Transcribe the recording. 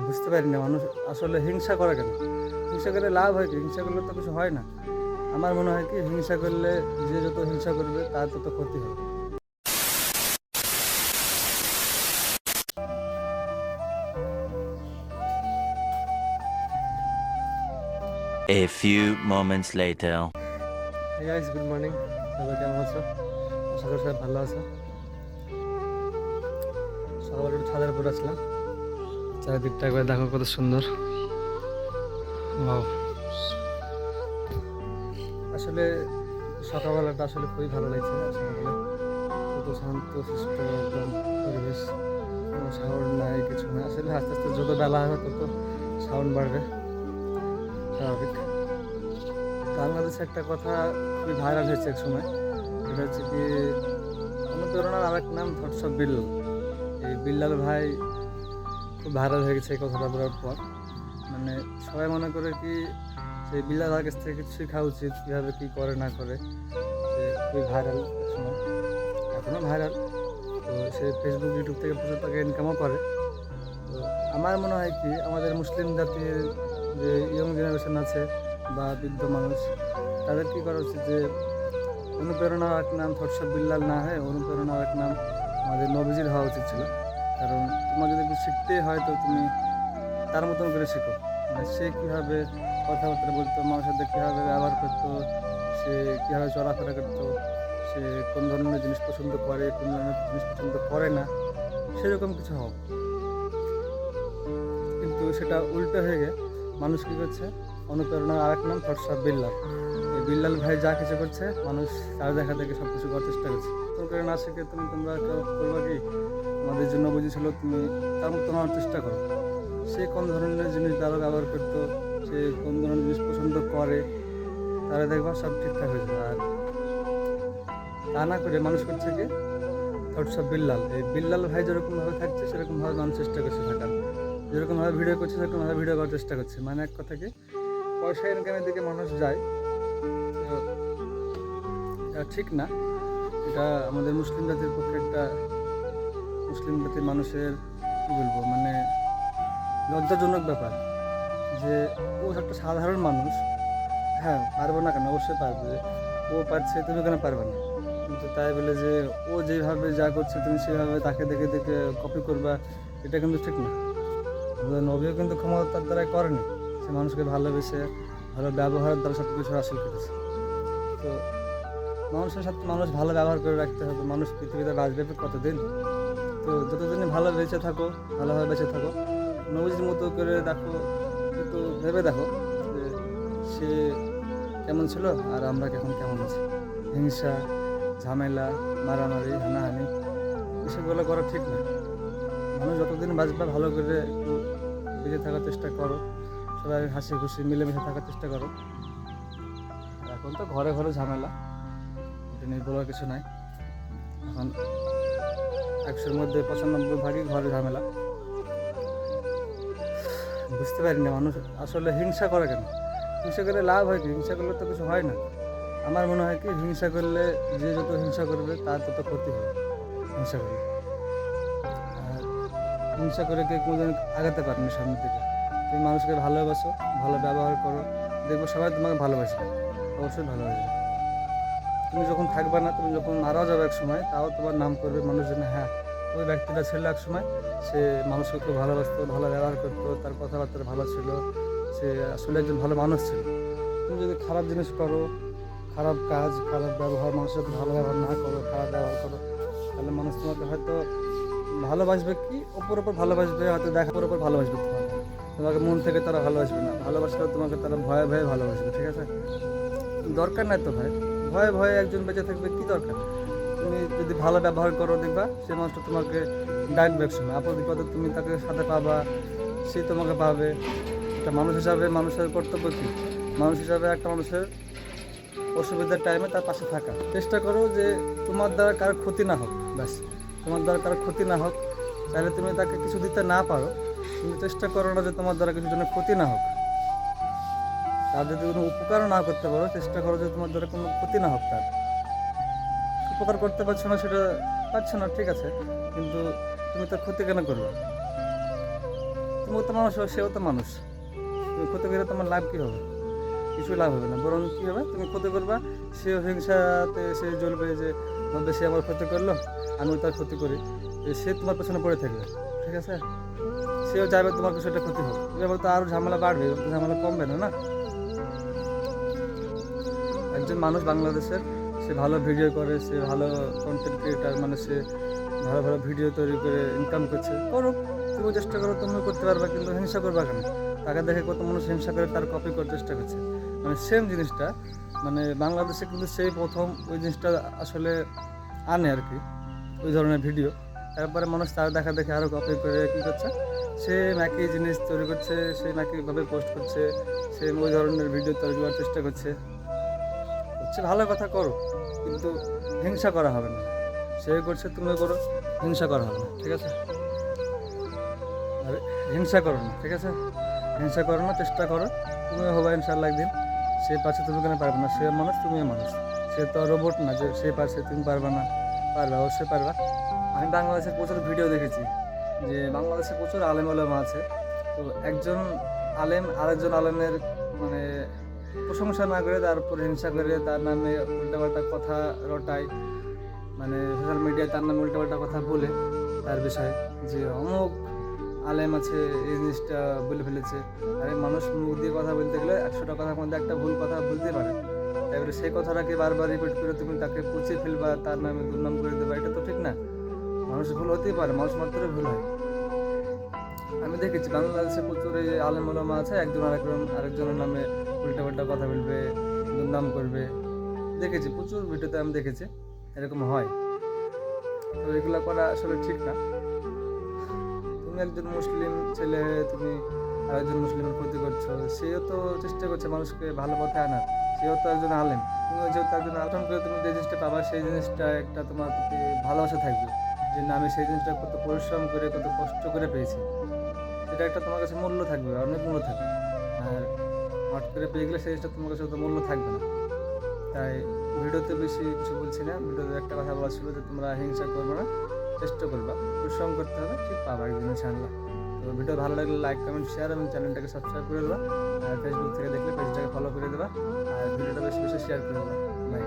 বুঝতে পারি না মানুষ আসলে হিংসা করে কেন। হিংসা করলে লাভ হয় কি? হিংসা করলে তো কিছু হয় না। আমার মনে হয় কি, হিংসা করলে যে যত হিংসা করবে তার তত ক্ষতি হবে। A few moments later. Hey guys, good morning. সবাই কেমন আছো? আশা করি সবাই ভালো আছো। সকালে একটু ছাদের উপর আসলাম, চারিদিকটা একবার দেখো কত সুন্দর। Wow! আসলে সকালবেলাটা আসলে খুবই ভালো লাগছে। সকালে কত শান্ত সুষ্ঠ একদম পরিবেশ, কোনো সাউন্ড নাই, কিছু না। আসলে আস্তে আস্তে যত বেলা হবে তত সাউন্ড বাড়বে, স্বাভাবিক। বাংলাদেশে একটা কথা খুবই ভাইরাল হয়েছে এক সময়, এটা হচ্ছে কি, অনুপ্রেরণার আরেক নাম থটস অফ বিল্লাল। এই বিল্লাল ভাই খুব ভাইরাল হয়ে গেছে এই কথাটা বলার পর। মানে সবাই মনে করে কি, সেই বিল্লাল ভাইয়ের কাছ থেকে কিছু শেখা উচিত, কীভাবে কী করে না করে। সে খুবই ভাইরাল এক সময়, এখনও ভাইরাল। তো সে ফেসবুক ইউটিউব থেকে প্রচুর টাকা ইনকামও করে। তো আমার মনে হয় কি, আমাদের মুসলিম জাতির যে ইয়ং জেনারেশন আছে বা বৃদ্ধ মানুষ, তাদের কী করা উচিত যে অনুপ্রেরণার এক নাম থটস অফ বিল্লাল না হয়ে অনুপ্রেরণার এক নাম আমাদের নবীজির হওয়া উচিত ছিল। কারণ তোমার যদি কিছু শিখতেই হয় তো তুমি তার মতন করে শেখো। মানে সে কীভাবে কথাবার্তা বলতো, মানুষের সাথে কীভাবে ব্যবহার করতো, সে কীভাবে চলাফেরা করতো, সে কোন ধরনের জিনিস পছন্দ করে, কোন ধরনের জিনিস পছন্দ করে না, সেরকম কিছু হোক। কিন্তু সেটা উল্টো হয়ে গিয়ে মানুষ কী করছে, অনুপ্রেরণার আরেক নাম থটস অফ বিল্লাল। এই বিল্লাল ভাই যা কিছু করছে, মানুষ তার দেখা থেকে সব কিছু করার চেষ্টা করছে। তোর না শিখে তোমরা কেউ করবা কি? আমাদের জন্য বুঝেছিল, তুমি তার মতো হওয়ার চেষ্টা করো। সে কোন ধরনের জিনিস ব্যবহার করতো, সে কোন ধরনের জিনিস পছন্দ করে, তারা দেখবা সব ঠিকঠাক হয়ে যাবে। আর তা না করে মানুষ করছে কি, থটস অফ বিল্লাল। এই বিল্লাল ভাই যেরকমভাবে থাকছে সেরকমভাবে মানুষ চেষ্টা করছে থাকার, যেরকমভাবে ভিডিও করছে সেরকমভাবে ভিডিও করার চেষ্টা করছে। মানে এক কথা কি, পয়সা ইনকামের দিকে মানুষ যায়। তো এটা ঠিক না। এটা আমাদের মুসলিম জাতির পক্ষে একটা, মুসলিম জাতির মানুষের কী বলবো, মানে লজ্জাজনক ব্যাপার যে ও একটা সাধারণ মানুষ। হ্যাঁ, পারবো না কেন? অবশ্যই পারবো। যে ও পারছে, তুমি কেন পারবে না? কিন্তু তাই বলে যে ও যেভাবে যা করছে তুমি সেভাবে তাকে দেখে দেখে কপি করবা, এটা কিন্তু ঠিক না। আমাদের নবীও কিন্তু ক্ষমতা তার দ্বারাই করেনি। সে মানুষকে ভালোবেসে, ভালো ব্যবহারের দ্বারা সব কিছু হাসিল করেছে। তো মানুষের সাথে মানুষ ভালো ব্যবহার করে রাখতে হবে। মানুষ পৃথিবীতে বাঁচবে কতদিন? তো যতদিনই ভালো বেঁচে থাকো, ভালোভাবে বেঁচে থাকো, নবীজির মতো করে দেখো, একটু ভেবে দেখো যে সে কেমন ছিল আর আমরা এখন কেমন আছি। হিংসা, ঝামেলা, মারামারি, হানাহানি, এসবগুলো করা ঠিক না। মানুষ যতদিন বাঁচবে ভালো করে একটু বেঁচে থাকার চেষ্টা করো, সবাই হাসি খুশি মিলেমিশে থাকার চেষ্টা করো। আর এখন তো ঘরে ঘরে ঝামেলা, এটা নিয়ে বলার কিছু নাই। এখন 100-র মধ্যে 95 ভাগই ঘরে ঝামেলা। বুঝতে পারি না মানুষ আসলে হিংসা করে কেন। হিংসা করলে লাভ হয় কি? হিংসা করলে তো কিছু হয় না। আমার মনে হয় কি, হিংসা করলে যে যত হিংসা করবে তার তত ক্ষতি হবে হিংসা করলে। আর হিংসা করে কেউ কোনোদিন আগাতে পারেনি সামনের দিকে। তুমি মানুষকে ভালোবাসো, ভালো ব্যবহার করো, দেখবো সবাই তোমাকে ভালোবাসবে, অবশ্যই ভালোবাসবে। তুমি যখন থাকবে না, তুমি যখন মারাও যাবে এক সময়, তাও তোমার নাম করবে মানুষ, যেন হ্যাঁ, ওই ব্যক্তিটা ছিল এক সময়, সে মানুষকে খুব ভালোবাসতো, ভালো ব্যবহার করতো, তার কথাবার্তা ভালো ছিল, সে আসলে একজন ভালো মানুষ ছিল। তুমি যদি খারাপ জিনিস করো, খারাপ কাজ, খারাপ ব্যবহার, মানুষের সাথে ভালো ব্যবহার না করো, খারাপ ব্যবহার করো, তাহলে মানুষ তোমাকে হয়তো ভালোবাসবে কি, ওপর ভালোবাসবে, হয়তো দেখার ওপর ভালোবাসবে তোমাকে। তোমাকে মন থেকে তারা ভালোবাসবে না। ভালোবাসলেও তোমাকে তারা ভয়ে ভয়ে ভালোবাসবে, ঠিক আছে? দরকার নাই তো ভাই, ভয়ে ভয়ে একজন বেঁচে থাকবে, কি দরকার? তুমি যদি ভালো ব্যবহার করো, দেখবা সে মানুষটা তোমাকে ডাকবে এক সময়, আপদ বিপদে তুমি তাকে সাথে পাবা, সে তোমাকে পাবে। একটা মানুষ হিসাবে মানুষের কর্তব্য কী? মানুষ হিসাবে একটা মানুষের অসুবিধার টাইমে তার পাশে থাকা। চেষ্টা করো যে তোমার দ্বারা কারো ক্ষতি না হোক, ব্যাস। তোমার দ্বারা কারো ক্ষতি না হোক। তাহলে তুমি তাকে কিছু দিতে না পারো, কিন্তু চেষ্টা করো না যে তোমার দ্বারা কিছু জন্য ক্ষতি না হোক। তার যদি কোনো উপকারও না করতে পারো, চেষ্টা করো যে তোমার দ্বারা কোনো ক্ষতি না হোক। তার উপকার করতে পারছো না, সেটা পারছো না, ঠিক আছে, কিন্তু তুমি তার ক্ষতি কেন করবে? তুমিও তো মানুষ, সেও তো মানুষ। তুমি ক্ষতি করে তোমার লাভ কী হবে? কিছু লাভ হবে না, বরং কী হবে, তুমি ক্ষতি করবা, সেও হিংসাতে সে জ্বলবে যে বলবে সে আমার ক্ষতি করলো, আমিও তার ক্ষতি করি, সে তোমার পেছনে পড়ে থাকবে, ঠিক আছে? সেও চাইবে তোমার কিছু একটা ক্ষতি হোক, এবার তো আরও ঝামেলা বাড়বে, এবার তো ঝামেলা কমবে না, না? একজন মানুষ বাংলাদেশের, সে ভালো ভিডিও করে, সে ভালো কন্টেন্ট ক্রিয়েটার, মানে সে ভালো ভালো ভিডিও তৈরি করে ইনকাম করছে, করুক, তুমিও চেষ্টা করো, তুমিও করতে পারবা, কিন্তু হিংসা করবা কেন? তাকে দেখে কত মানুষ হিংসা করে তার কপি করার চেষ্টা করছে, মানে সেম জিনিসটা, মানে বাংলাদেশে কিন্তু সেই প্রথম ওই জিনিসটা আসলে আনে আর কি, ওই ধরনের ভিডিও। তারপরে মানুষ তার দেখা দেখে আরও কপি করে কী করছে, সেম একই জিনিস তৈরি করছে, সেম একইভাবে পোস্ট করছে, সেম ওই ধরনের ভিডিও তৈরি করার চেষ্টা করছে। হচ্ছে ভালো কথা করো, কিন্তু হিংসা করা হবে না। সে করছে তুমিও করো, হিংসা করা হবে না, ঠিক আছে? আর হিংসা করো না, ঠিক আছে? হিংসা করো না, চেষ্টা করো, তুমিও হবা ইনশাল্লাহ একদিন। সে পারছে, তুমি কেন পারবে না? সে মানুষ, তুমিও মানুষ। সে তো রোবট না যে সে পারছে তুমি পারবে না। পারবে, অবশ্যই পারবা। আমি বাংলাদেশের প্রচুর ভিডিও দেখেছি যে বাংলাদেশে প্রচুর আলেম ওলামা আছে, তো একজন আলেম আরেকজন আলেমের মানে প্রশংসা না করে তার উপর হিংসা করে, তার নামে উল্টাপাল্টা কথা রটায়, মানে সোশ্যাল মিডিয়ায় তার নামে উল্টাপাল্টা কথা বলে তার বিষয়ে, যে অমুক আলেম আছে এই জিনিসটা বলে ফেলেছে। আরে মানুষ মুখ দিয়ে কথা বলতে গেলে 100টা কথার মধ্যে একটা ভুল কথা বলতে পারে, তারপরে সেই কথাটাকে বারবার রিপিট করে তুমি তাকে পুছিয়ে ফেলবা, তার নামে দুর্নাম করে দেবা, এটা তো ঠিক না। মানুষ ভুল হতেই পারে, মানুষ মাত্রই ভুল হয়। আমি দেখেছি বাংলাদেশে প্রচুর এই আলেম ওলামা আছে, একজন আরেকজনের নামে উল্টাপাল্টা কথা বলবে, দুর্নাম করবে, দেখেছি প্রচুর ভিডিওতে আমি দেখেছি এরকম হয়। তো এগুলো করা আসলে ঠিক না। তুমি একজন মুসলিম ছেলে, তুমি আরেকজন মুসলিমের ক্ষতি করছো, সেও তো চেষ্টা করছে মানুষকে ভালো পথে আনার, সেও তো একজন আলেম, তুমিও যেহেতু একজন আলেম করে তুমি যে জিনিসটা পাবা, সেই জিনিসটা একটা তোমার প্রতি ভালোবাসা থাকবে, যে না আমি সেই জিনিসটা কত পরিশ্রম করে কত কষ্ট করে পেয়েছি, সেটা একটা তোমার কাছে মূল্য থাকবে, অনেক মূল্য থাকবে। আর হট করে পেয়ে গেলে সেই জিনিসটা তোমার কাছে অত মূল্য থাকবে না। তাই ভিডিওতে বেশি কিছু বলছি না, ভিডিওতে একটা কথা বলা ছিল যে তোমরা হিংসা করবে না, চেষ্টা করবা, পরিশ্রম করতে হবে, ঠিক পাবা একদিন ইনশাআল্লাহ। তো ভিডিও ভালো লাগলে লাইক কমেন্ট শেয়ার এবং চ্যানেলটাকে সাবস্ক্রাইব করে দেবা, আর ফেসবুক থেকে দেখলে পেজটাকে ফলো করে দেবা, আর ভিডিওটা বেশি বেশি শেয়ার করে দেবা। বাই।